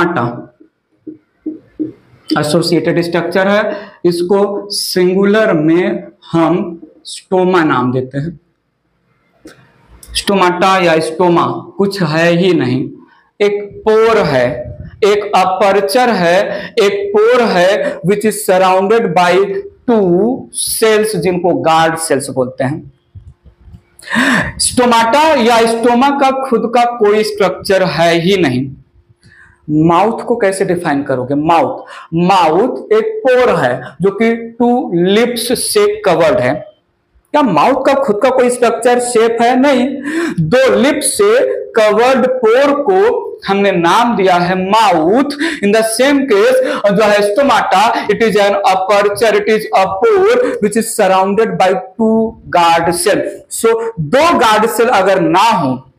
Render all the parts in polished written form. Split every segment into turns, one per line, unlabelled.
Stomata associated structure है, इसको singular में हम स्टोमा नाम देते हैं। स्टोमाटा या स्टोमा कुछ है ही नहीं, एक पोर है, एक अपर्चर है, एक पोर है which is surrounded by 2 cells जिनको गार्ड सेल्स बोलते हैं। स्टोमाटा या स्टोमा का खुद का कोई स्ट्रक्चर है ही नहीं। माउथ को कैसे डिफाइन करोगे? माउथ एक पोर है जो कि 2 लिप्स से कवर्ड है। क्या माउथ का खुद का कोई स्ट्रक्चर शेप है? नहीं। 2 लिप्स से कवर्ड पोर को हमने नाम दिया है mouth. In the same case जो है stomata, it is an aperture, it is a pore which is surrounded by 2 guard cell. So 2 guard cell अगर ना हो,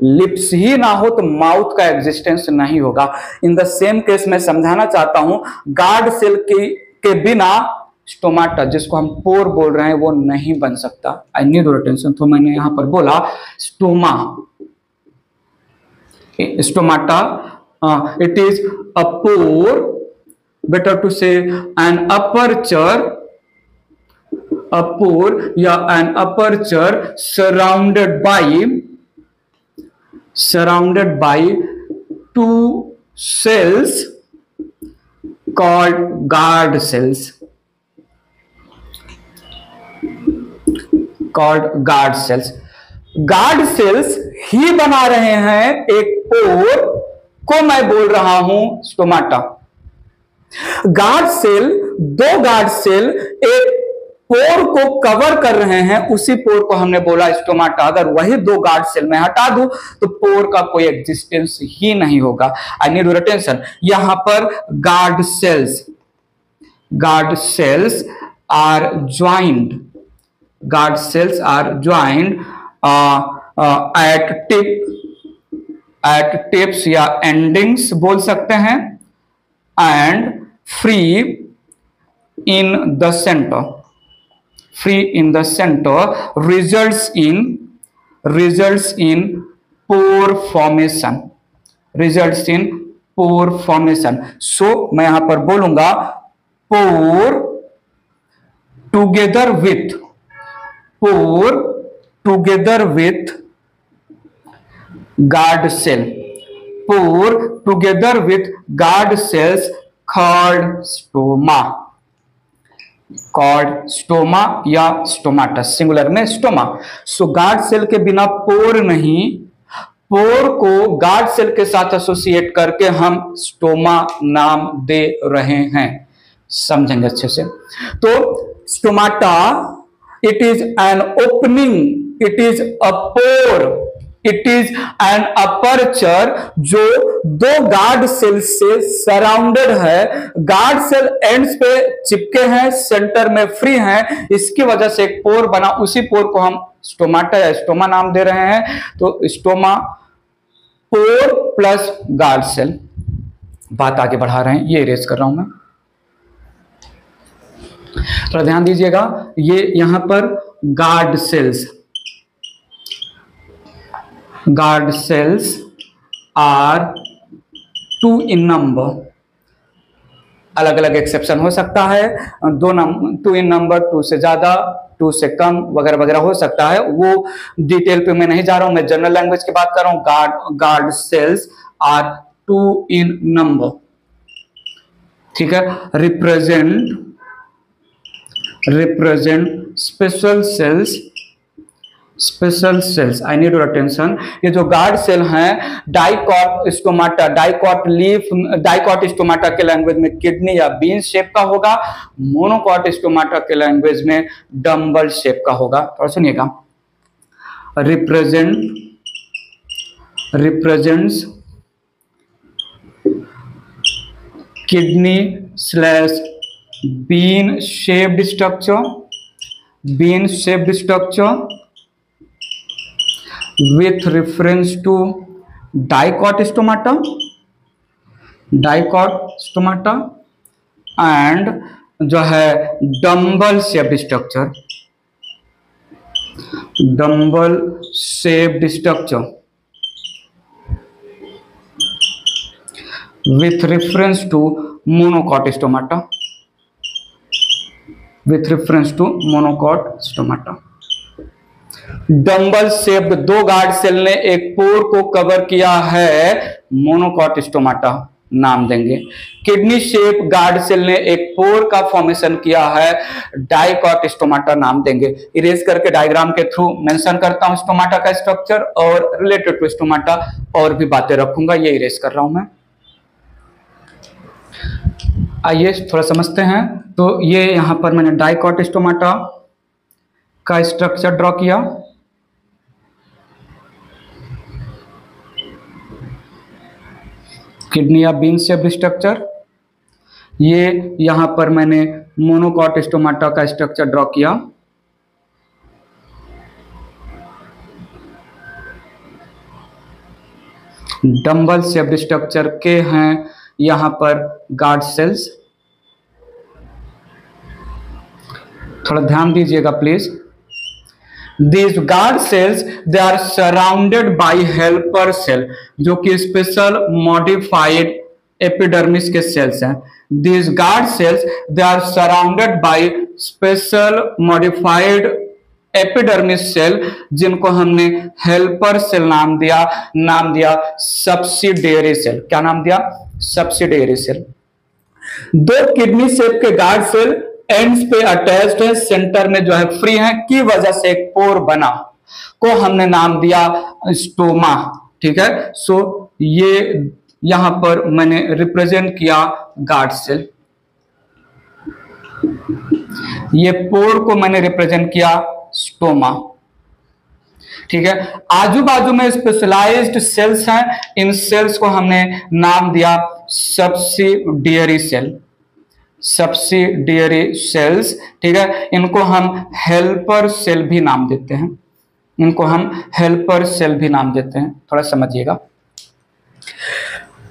लिप्स ही ना हो, तो माउथ का एग्जिस्टेंस नहीं होगा। इन द सेम केस मैं समझाना चाहता हूं, गार्ड सेल के बिना स्टोमाटा जिसको हम पोर बोल रहे हैं वो नहीं बन सकता। I need your attention. तो मैंने यहां पर बोला stomata, it is a pore, better to say an aperture, a pore या an aperture surrounded by 2 cells called guard cells. Guard cells ही बना रहे हैं एक पोर को मैं बोल रहा हूं stomata. Guard cell, 2 guard cell एक पोर को कवर कर रहे हैं, उसी पोर को हमने बोला स्टोमाटा। अगर वही 2 गार्ड सेल में हटा दूं तो पोर का कोई एग्जिस्टेंस ही नहीं होगा। I need your attention. यहां पर guard cells are joined, guard cells are joined at tips या एंडिंग्स बोल सकते हैं, and free in the centre, results in pore formation. So मैं यहां पर बोलूंगा pore together with guard cell, pore together with guard cells called stoma या stomata, singular में स्टोमा। सो गार्ड सेल के बिना पोर नहीं, पोर को गार्ड सेल के साथ एसोसिएट करके हम स्टोमा नाम दे रहे हैं। समझेंगे अच्छे से। तो stomata, it is an opening, it is a pore, it is an aperture जो 2 गार्ड सेल से सराउंडेड है। गार्ड सेल एंड्स पे चिपके हैं, सेंटर में फ्री हैं, इसकी वजह से एक पोर बना, उसी पोर को हम स्टोमाटा या स्टोमा नाम दे रहे हैं। तो स्टोमा पोर प्लस गार्ड सेल। बात आगे बढ़ा रहे हैं, ये इरेज कर रहा हूं मैं, थोड़ा ध्यान दीजिएगा। ये यहां पर guard cells are 2 in number। अलग अलग एक्सेप्शन हो सकता है, 2 in number, 2 से ज्यादा, 2 से कम वगैरह वगैरह हो सकता है। वो डिटेल पे मैं नहीं जा रहा हूं, मैं जनरल लैंग्वेज की बात कर रहा हूं। Guard cells are 2 in number, ठीक है। Represent special cells. I need your attention. ये जो गार्ड सेल हैं, डाइकॉट स्टोमाटा के लैंग्वेज में किडनी या बीन शेप का होगा, मोनोकॉट स्टोमाटा के लैंग्वेज में डम्बल शेप का होगा। और सुनिएगा, represents kidney slash bean shaped structure with reference to dicot stomata and जो है dumbbell shaped structure. with reference to monocot stomata, with reference to monocot stomata। Dumbbell shaped दो guard cell ने एक pore को कवर किया है, monocot stomata नाम देंगे। किडनी शेप गार्ड सेल ने एक पोर का फॉर्मेशन किया है, डाइकॉट स्टोमाटा नाम देंगे। इरेज करके डायग्राम के थ्रू मेंशन करता हूं स्टोमाटा का स्ट्रक्चर और रिलेटेड टू स्टोमाटा और भी बातें रखूंगा, ये इरेज कर रहा हूं मैं। आइए थोड़ा समझते हैं। तो ये यहां पर मैंने डाइकॉट स्टोमाटा का स्ट्रक्चर ड्रॉ किया। किडनी या बीन शेप्ड स्ट्रक्चर। ये यहां पर मैंने मोनोकॉट स्टोमाटा का स्ट्रक्चर ड्रॉ किया। डंबल शेप्ड स्ट्रक्चर के हैं यहां पर गार्ड सेल्स। थोड़ा ध्यान दीजिएगा please. These guard cells they are surrounded by helper cell जो कि स्पेशल मॉडिफाइड एपिडर्मिस के सेल्स हैं। These guard cells they are surrounded by special modified epidermis cell जिनको हमने हेल्पर सेल नाम दिया सब्सिडियरी सेल। क्या नाम दिया? Subsidiary cell. दो किडनी शेप के गार्ड सेल एंड्स पे अटैच्ड है, सेंटर में जो है फ्री है, की वजह से एक पोर बना को हमने नाम दिया स्टोमा। ठीक है, सो ये यहां पर मैंने रिप्रेजेंट किया गार्ड सेल, ये पोर को मैंने रिप्रेजेंट किया स्टोमा। ठीक है, आजू बाजू में स्पेशलाइज्ड सेल्स हैं, इन सेल्स को हमने नाम दिया सब्सिडियरी सेल, सब्सिडियरी सेल्स। ठीक है, इनको हम हेल्पर सेल भी नाम देते हैं, इनको हम हेल्पर सेल भी नाम देते हैं, थोड़ा समझिएगा।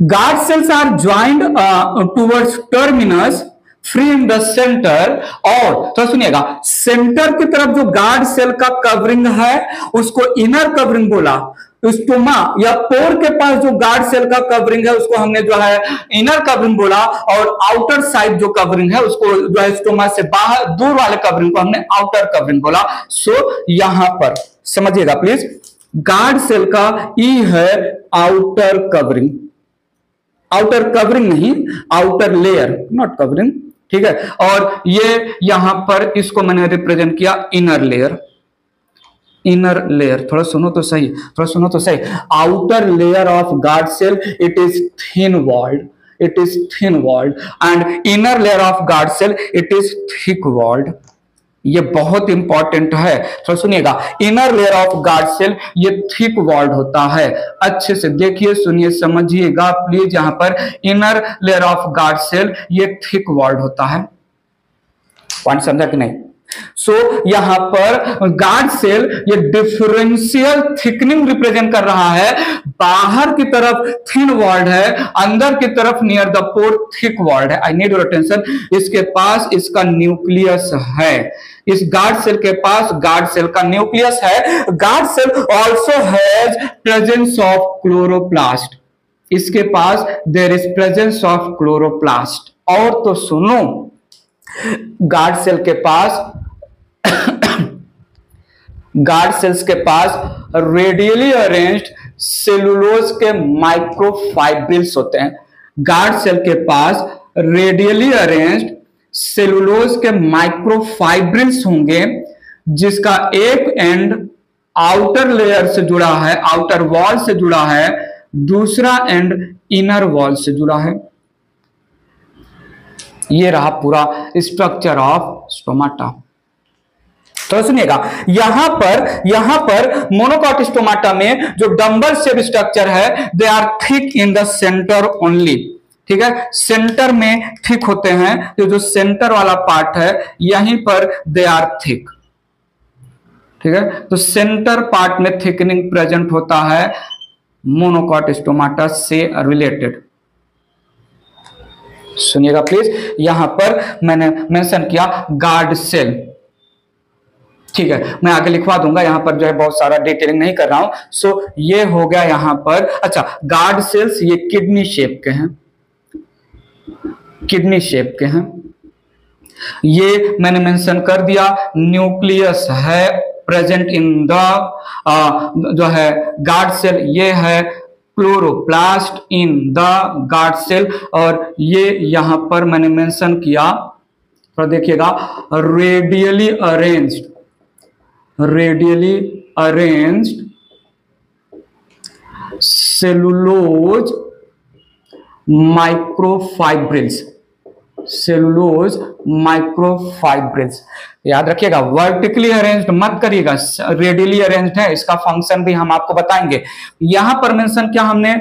Guard cells are joined towards terminus free in the centre. और तो सुनिएगा, सेंटर की तरफ जो गार्ड सेल का कवरिंग है उसको इनर कवरिंग बोला। स्टोमा या पोर के पास जो गार्ड सेल का कवरिंग है उसको हमने जो है इनर कवरिंग बोला, और आउटर साइड जो कवरिंग है उसको जो है स्टोमा से बाहर दूर वाले कवरिंग को हमने आउटर कवरिंग बोला। सो यहां पर समझिएगा प्लीज, गार्ड सेल का ई है आउटर कवरिंग, आउटर कवरिंग नहीं, आउटर लेयर, नॉट कवरिंग। ठीक है, और ये यहां पर इसको मैंने रिप्रेजेंट किया इनर लेयर, इनर लेयर। थोड़ा सुनो तो सही, थोड़ा सुनो तो सही। Outer layer of guard cell it is thin walled, it is thin walled, and inner layer of guard cell it is thick walled. ये बहुत इंपॉर्टेंट है, तो सुनिएगा, inner layer of guard cell ये थिक वॉल्ड होता है। अच्छे से देखिए, सुनिए, समझिएगा प्लीज। यहां पर inner layer of guard cell ये थिक वॉल्ड होता है। पॉइंट समझा कि नहीं? सो यहां पर गार्ड सेल ये डिफरेंशियल थिकनिंग रिप्रेजेंट कर रहा है। बाहर की तरफ थिन वॉल्ड है, अंदर की तरफ near the pore thick walled है। I need your attention. इसके पास इसका न्यूक्लियस है, इस गार्ड सेल के पास गार्ड सेल का न्यूक्लियस है। Guard cell also has presence of chloroplast, इसके पास there is presence of chloroplast. और तो सुनो, गार्ड सेल के पास गार्ड सेल्स के पास रेडियली अरेंज्ड सेलुलोज के माइक्रोफाइब्रिल्स होते हैं। गार्ड सेल के पास रेडियली अरेंज्ड सेलुलोज के माइक्रोफाइब्रिल्स होंगे, जिसका एक एंड आउटर लेयर से जुड़ा है, आउटर वॉल से जुड़ा है, दूसरा एंड इनर वॉल से जुड़ा है। ये रहा पूरा स्ट्रक्चर ऑफ स्टोमाटा। तो सुनिएगा, यहां पर मोनोकॉट स्टोमाटा में जो डंबल शेप स्ट्रक्चर है they are thick in the centre only. ठीक है, सेंटर में थिक होते हैं, तो जो सेंटर वाला पार्ट है यहीं पर दे आर थिक। ठीक है, तो सेंटर पार्ट में थिकनिंग प्रेजेंट होता है मोनोकॉट स्टोमाटा से रिलेटेड। सुनिएगा प्लीज, यहां पर मैंने मेंशन किया गार्ड सेल। ठीक है, मैं आगे लिखवा दूंगा, यहां पर जो है बहुत सारा डिटेलिंग नहीं कर रहा हूं। सो ये हो गया यहां पर। अच्छा, गार्ड सेल्स ये किडनी शेप के हैं, किडनी शेप के हैं। ये मैंने मेंशन कर दिया, न्यूक्लियस है प्रेजेंट इन द जो है गार्ड सेल, ये है chloroplast in the guard cell, और ये यहां पर मैंने मेंशन किया, तो देखिएगा रेडियली अरेंज्ड सेलुलोज माइक्रोफाइब्रिल्स, याद रखिएगा, वर्टिकली अरेंज्ड मत करिएगा, रेडियली अरेंज्ड है, इसका फंक्शन भी हम आपको बताएंगे। यहां पर मेंशन किया हमने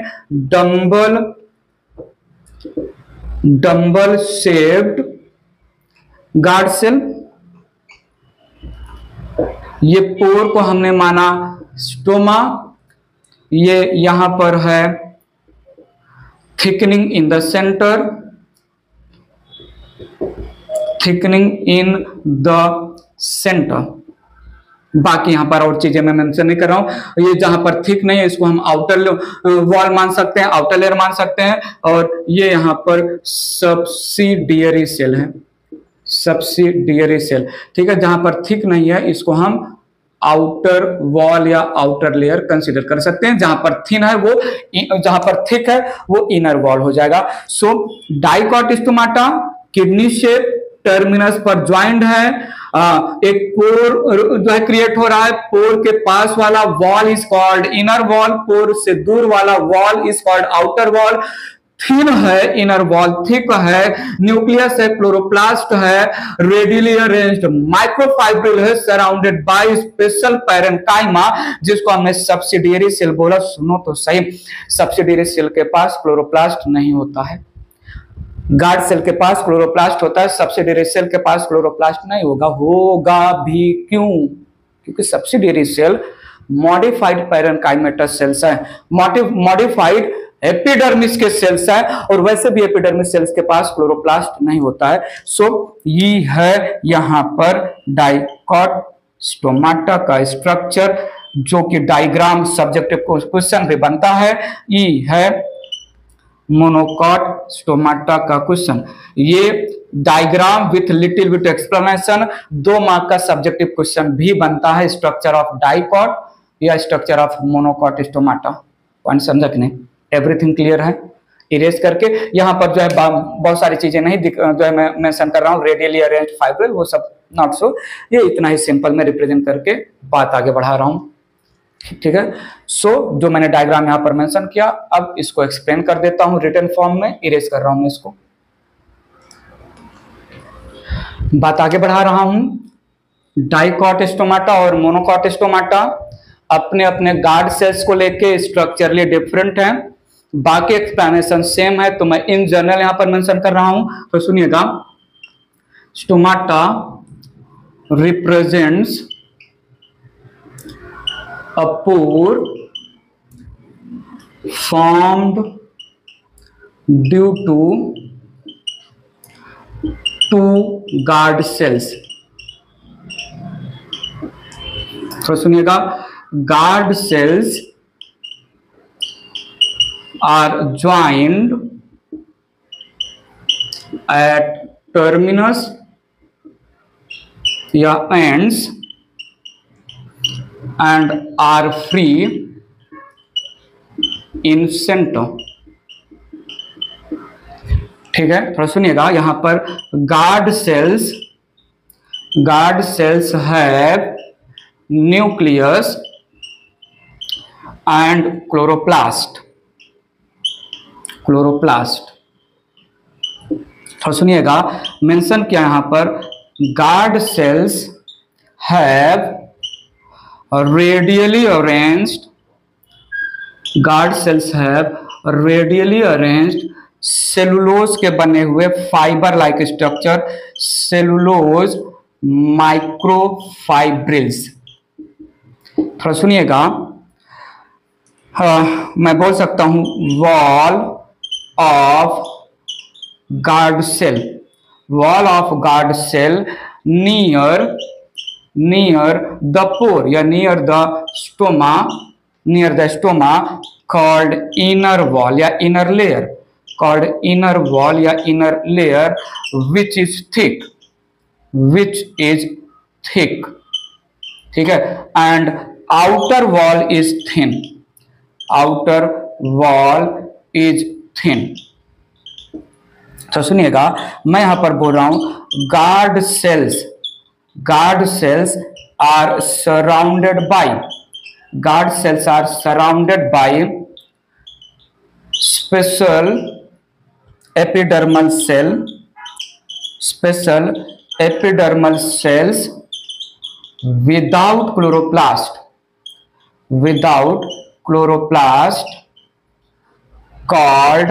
डंबल शेप्ड गार्ड सेल, ये पोर को हमने माना स्टोमा, ये यहां पर है थिकनिंग इन द सेंटर, बाकी यहां पर और चीजें मैं मेंशन नहीं कर रहा हूं। ये जहां पर थिक नहीं है इसको हम आउटर वॉल मान सकते हैं, आउटर लेयर मान सकते हैं, और ये यहां पर सब्सिडियरी सेल है, सब्सिडियरी सेल, ठीक है। जहां पर थिक नहीं है इसको हम आउटर वॉल या आउटर लेयर कंसीडर कर सकते हैं, जहां पर थिन है वो, जहां पर थिक है वो इनर वॉल हो जाएगा। So dicot stomata kidney shape, terminus पर ज्वाइंट है, एक पोर जो है क्रिएट हो रहा है, पोर के पास वाला wall is called inner wall, pore से दूर वाला wall is called outer wall, thin है इनर वॉल, थिक है, न्यूक्लियस है, क्लोरोप्लास्ट है, रेडियली अरेंज्ड माइक्रोफाइब्रिल है, सराउंडेड बाय स्पेशल पैरेन्काइमा, जिसको हमने सब्सिडियरी सेल बोला। सुनो तो सही, सब्सिडियरी सेल के पास क्लोरोप्लास्ट नहीं होता है, गार्ड सेल के पास क्लोरोप्लास्ट होता है, सब्सिडियरी सेल के पास क्लोरोप्लास्ट नहीं होगा भी क्यों? क्योंकि subsidiary cell modified parenchymatous cells है, मॉडिफाइड एपिडर्मिस के सेल्स है, और वैसे भी एपिडर्मिस सेल्स के पास क्लोरोप्लास्ट नहीं होता है। सो ये है यहां पर डाइकॉट स्टोमाटा का स्ट्रक्चर, जो कि डायग्राम सब्जेक्टिव क्वेश्चन भी बनता है। ये है मोनोकॉट स्टोमाटा का क्वेश्चन, ये diagram with little bit explanation 2 mark का सब्जेक्टिव क्वेश्चन भी बनता है, स्ट्रक्चर ऑफ डाइकॉट या structure of monocot stomata. Point समझा कि नहीं? एवरीथिंग क्लियर है? इरेज करके यहां पर जो है बहुत सारी चीजें नहीं जो है मैं मेंशन कर रहा हूं, रेडियली अरेंज्ड फाइब्रिल वो सब नॉट सो, ये इतना ही सिंपल में रिप्रेजेंट करके बात आगे बढ़ा रहा हूं, ठीक है। सो जो मैंने डायग्राम यहां पर मेंशन किया, अब इसको एक्सप्लेन कर देता हूं रिटन फॉर्म में, इरेज कर रहा हूं मैं इसको, बात आगे बढ़ा रहा हूं। डाइकॉट स्टोमाटा और मोनोकॉट स्टोमाटा अपने अपने गार्ड सेल्स को लेके स्ट्रक्चरली डिफरेंट हैं, बाकी एक्सप्लेनेशन सेम है, तो मैं इन जनरल यहां पर मेंशन कर रहा हूं, तो सुनिएगा। Stomata represents a pore formed due to 2 guard cells। तो सुनिएगा, guard cells are joined at terminus या ends and are free in center, ठीक है। थोड़ा सुनिएगा, यहां पर guard cells have nucleus and chloroplast, थोड़ा सुनिएगा, मेंशन किया यहां पर guard cells have radially arranged, guard cells have radially arranged cellulose के बने हुए fibre like structure, cellulose microfibrils. थोड़ा सुनिएगा, मैं बोल सकता हूं wall of guard cell, near the pore या near the stoma called inner wall या inner layer called inner wall या inner layer which is thick, ठीक है, and outer wall is thin, outer wall is thin। तो सुनिएगा, मैं यहां पर बोल रहा हूं guard cells are surrounded by special epidermal cells without chloroplast called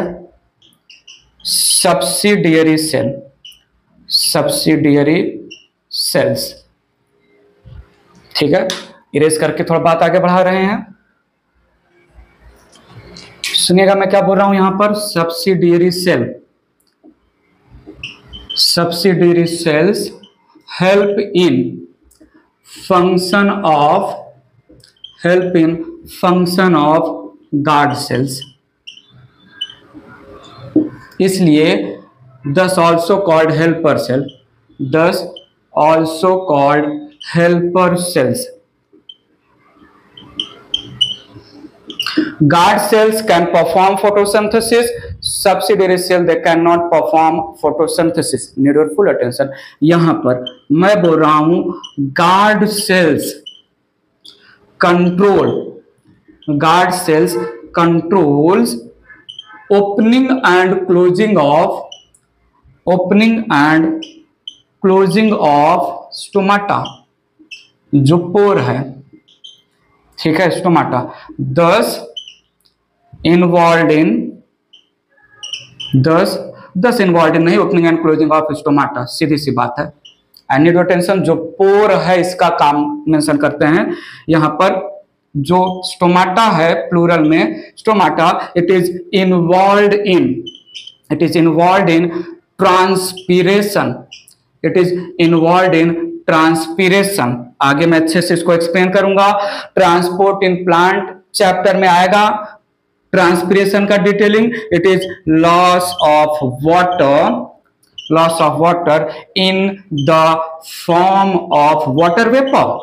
subsidiary cells। ठीक है, इरेज करके थोड़ा बात आगे बढ़ा रहे हैं। सुनिएगा मैं क्या बोल रहा हूं यहां पर, subsidiary cells help in function of guard cells, इसलिए thus also called helper cells। Guard cells can perform photosynthesis, subsidiary cell they cannot perform photosynthesis। Need your full attention। यहां पर मैं बोल रहा हूं guard cells controls opening and closing of stomata, जो pore है, ठीक है, स्टोमाटा, thus involved in नहीं, opening and closing of stomata, सीधी सी बात है। एंड नीड अटेंशन, जो पोर है इसका काम मेंशन करते हैं यहां पर। जो स्टोमाटा है, प्लूरल में stomata, it is involve in transpiration. आगे मैं अच्छे से इसको एक्सप्लेन करूंगा, ट्रांसपोर्ट इन प्लांट चैप्टर में आएगा ट्रांसपीरेशन का detailing. It is loss of water in the form of water vapour,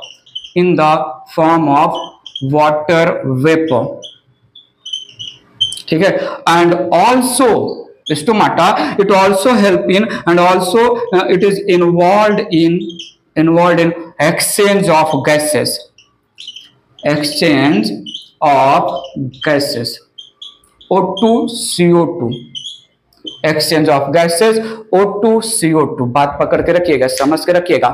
ठीक है। And also stomata, it also help in and also it is involved in exchange of gases, O2 CO2, exchange of gases O2 CO2। बात पकड़ के रखिएगा, समझ के रखिएगा।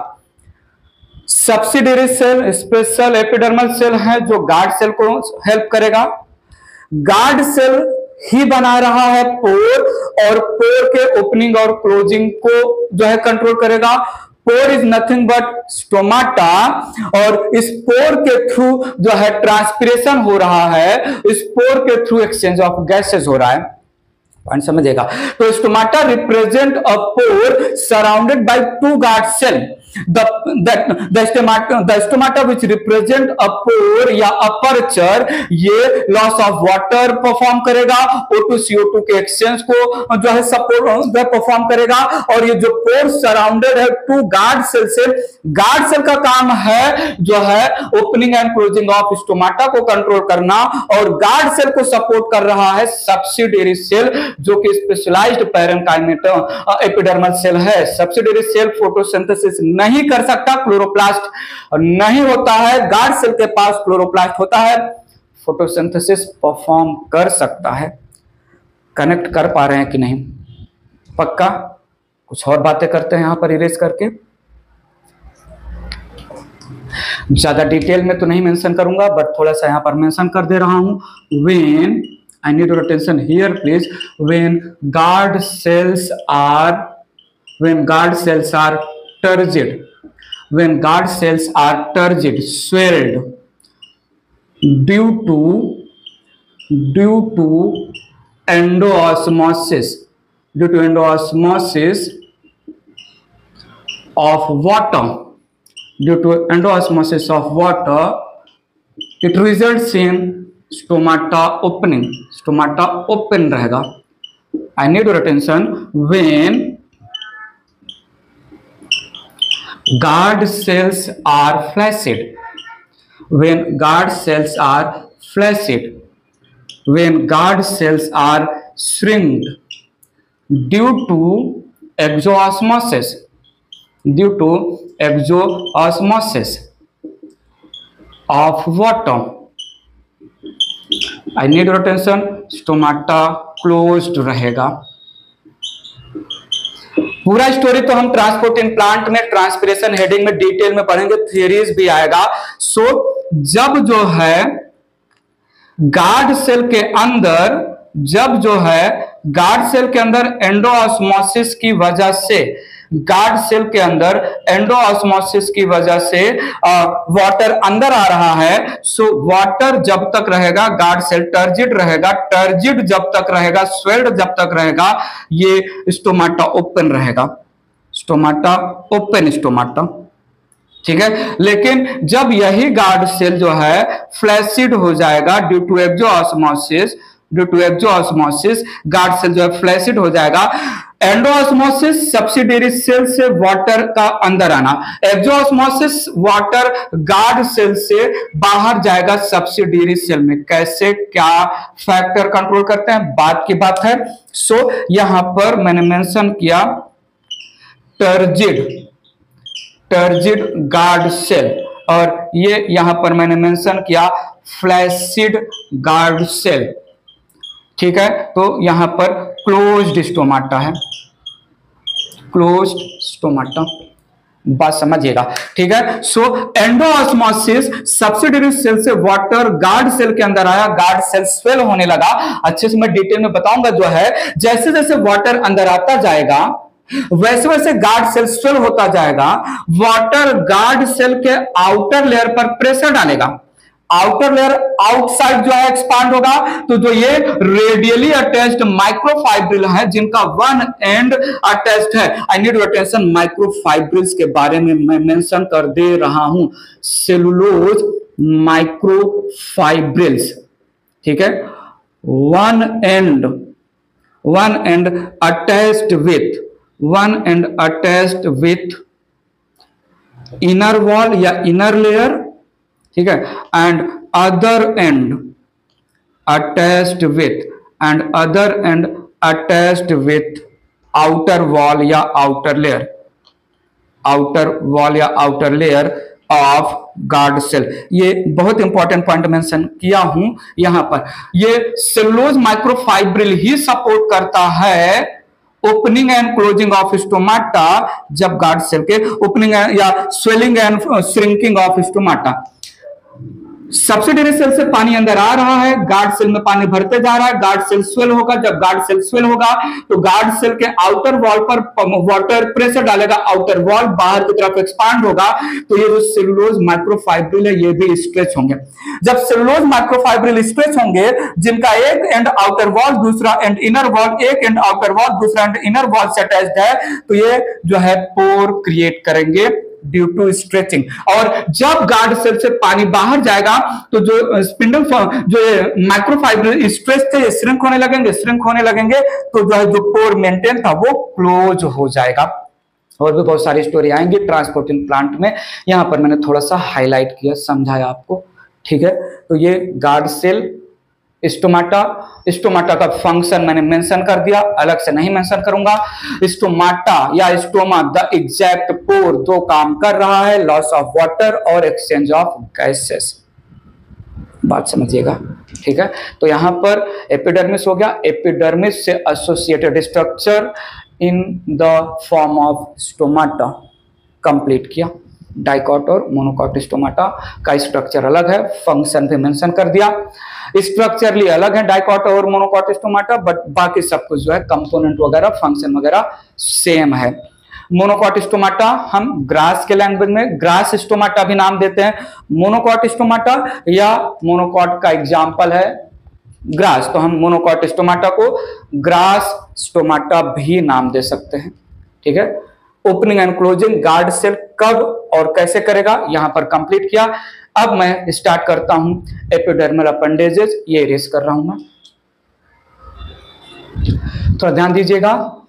Subsidiary cell special epidermal cell है जो गार्ड सेल को हेल्प करेगा। गार्ड सेल ही बना रहा है पोर, और पोर के ओपनिंग और क्लोजिंग को जो है कंट्रोल करेगा। पोर इज नथिंग बट स्टोमाटा, और इस पोर के थ्रू जो है ट्रांसपीरेशन हो रहा है, इस पोर के थ्रू एक्सचेंज ऑफ गैसेस हो रहा है। पॉइंट समझिएगा। तो stomata represent a pore surrounded by two guard cell. The stomata which represent a pore या aperture, ये लॉस ऑफ वाटर परफॉर्म करेगा, O2 CO2 के एक्सचेंज को जो है सपोर्ट परफॉर्म करेगा। और ये जो पोर सराउंडेड है टू गार्ड सेल से, गार्ड सेल का काम है जो है opening and closing of stomata को कंट्रोल करना, और गार्ड सेल को सपोर्ट कर रहा है सब्सिडियरी सेल, जो कि स्पेशलाइज्ड पैरेन्काइमेटल एपिडर्मल सेल है। सब्सिडियरी सेल फोटोसिंथेसिस नहीं कर सकता, क्लोरोप्लास्ट नहीं होता है, गार्ड सेल के पास क्लोरोप्लास्ट होता है, फोटोसिंथेसिस परफॉर्म कर सकता है। कनेक्ट कर पा रहे हैं कि नहीं? पक्का? कुछ और बातें करते हैं यहां पर इरेज करके। ज्यादा डिटेल में तो नहीं मेंशन करूंगा, बट थोड़ा सा यहां पर मेंशन कर दे रहा हूं। When I need your attention here, please. When guard cells are turgid, swelled due to endoosmosis of water, it results in stomata open रहेगा, I need your attention. When guard cells are flaccid, when guard cells are flaccid, when guard cells are shrinked due to exoosmosis, due to exoosmosis of water, I need your attention. Stomata closed रहेगा। पूरा story तो हम transporting plant में transpiration heading में detail में पढ़ेंगे, theories भी आएगा। सो जब जो है गार्ड सेल के अंदर, जब जो है गार्ड सेल के अंदर एंडोऑस्मोसिस की वजह से, गार्ड सेल के अंदर एंडोऑस्मोसिस की वजह से वाटर अंदर आ रहा है। सो वाटर जब तक रहेगा गार्ड सेल टर्जिड रहेगा, टर्जिड जब तक रहेगा, स्वेल्ड जब तक रहेगा, ये स्टोमाटा ओपन रहेगा, स्टोमाटा ओपन स्टोमाटा, ठीक है। लेकिन जब यही गार्ड सेल जो है फ्लैसिड हो जाएगा due to exosmosis, due to exosmosis guard cell जो है फ्लैसिड हो जाएगा। एंडोऑस्मोसिस सब्सिडियरी सेल से वाटर का अंदर आना, एक्सोऑस्मोसिस वाटर गार्ड सेल से बाहर जाएगा सब्सिडियरी सेल में। कैसे, क्या फैक्टर कंट्रोल करते हैं, बात की बात है। सो यहां पर मैंने मेंशन किया टर्जिड, टर्जिड गार्ड सेल, और ये यहां पर मैंने मेंशन किया फ्लैसिड गार्ड सेल, ठीक है। तो यहां पर क्लोज्ड स्टोमाटा है, क्लोज्ड स्टोमाटा, बात समझिएगा, ठीक है। सो एंडोऑस्मोसिस सब्सिडियरी सेल से वाटर गार्ड सेल के अंदर आया, गार्ड सेल स्वेल होने लगा। अच्छे से मैं डिटेल में बताऊंगा जो है, जैसे जैसे वाटर अंदर आता जाएगा वैसे वैसे गार्ड सेल स्वेल होता जाएगा। वाटर गार्ड सेल के आउटर लेयर पर प्रेशर डालेगा, आउटर लेयर आउटसाइड जो है एक्सपांड होगा। तो जो ये रेडियली अटैच्ड माइक्रोफाइब्रिल है जिनका वन एंड अटैच्ड है, I need your attention, microfibrils के बारे में मैं मेंशन कर दे रहा हूं, सेलुलोज माइक्रोफाइब्रिल्स, ठीक है। One end attached with inner wall या इनर लेयर, ठीक है, and other end attached with outer wall या outer layer of guard cell. ये बहुत इंपॉर्टेंट पॉइंट मेंशन किया हूं यहां पर। ये सेलुलोज माइक्रोफाइब्रिल ही सपोर्ट करता है opening and closing of stomata, जब गार्ड सेल के ओपनिंग या swelling and shrinking of stomata. Subsidiary cell से पानी अंदर आ रहा है, गार्ड सेल में पानी भरते जा रहा है, गार्ड सेल स्वेल होगा। जब गार्ड सेल स्वेल होगा तो गार्ड सेल के आउटर वॉल पर वाटर प्रेशर डालेगा, आउटर वॉल बाहर की तरफ एक्सपांड होगा। तो ये जो सेलुलोज माइक्रोफाइब्रिल है ये भी स्ट्रेच होंगे। जब सेलुलोज माइक्रोफाइब्रिल स्ट्रेच होंगे, जिनका एक एंड आउटर वॉल दूसरा एंड इनर वॉल, एक एंड आउटर वॉल दूसरा एंड इनर वॉल से अटैच्ड है, तो ये जो है पोर क्रिएट करेंगे ड्यू टू स्ट्रेचिंग। और जब गार्ड सेल से पानी बाहर जाएगा तो जो स्पिंडल जो माइक्रोफाइब्रिल स्ट्रेच थे श्रिंक होने लगेंगे, तो जो है जो पोर मेंटेन था वो क्लोज हो जाएगा। और भी बहुत सारी स्टोरी आएंगी ट्रांसपोर्टिंग प्लांट में, यहां पर मैंने थोड़ा सा हाईलाइट किया, समझाया आपको, ठीक है। तो ये गार्ड सेल स्टोमाटा का फंक्शन मैंने मेंशन कर दिया, अलग से नहीं मेंशन करूंगा। स्टोमाटा या स्टोमा द एग्जैक्ट पोर दो काम कर रहा है, लॉस ऑफ वाटर और एक्सचेंज ऑफ गैसेस, बात समझिएगा, ठीक है। तो यहां पर एपिडर्मिस हो गया, एपिडर्मिस से associated structure in the form of stomata complete किया। डाइकॉट और मोनोकॉट स्टोमाटा का स्ट्रक्चर अलग है, फंक्शन भी मेंशन कर दिया। स्ट्रक्चरली अलग है डाइकॉट और मोनोकॉट स्टोमाटा, बट बाकी सब कुछ जो है कंपोनेंट वगैरह फंक्शन वगैरह सेम है। मोनोकॉट स्टोमाटा हम ग्रास के लैंग्वेज में ग्रास स्टोमाटा भी नाम देते हैं। मोनोकॉट स्टोमाटा या मोनोकॉट का एग्जाम्पल है ग्रास, तो हम मोनोकॉट स्टोमाटा को ग्रास स्टोमाटा भी नाम दे सकते हैं, ठीक है। Opening and closing guard cell कब और कैसे करेगा यहां पर कंप्लीट किया। अब मैं स्टार्ट करता हूं एपिडर्मल अपेंडेजेस, ये इरेज कर रहा हूं मैं। थोड़ा ध्यान दीजिएगा।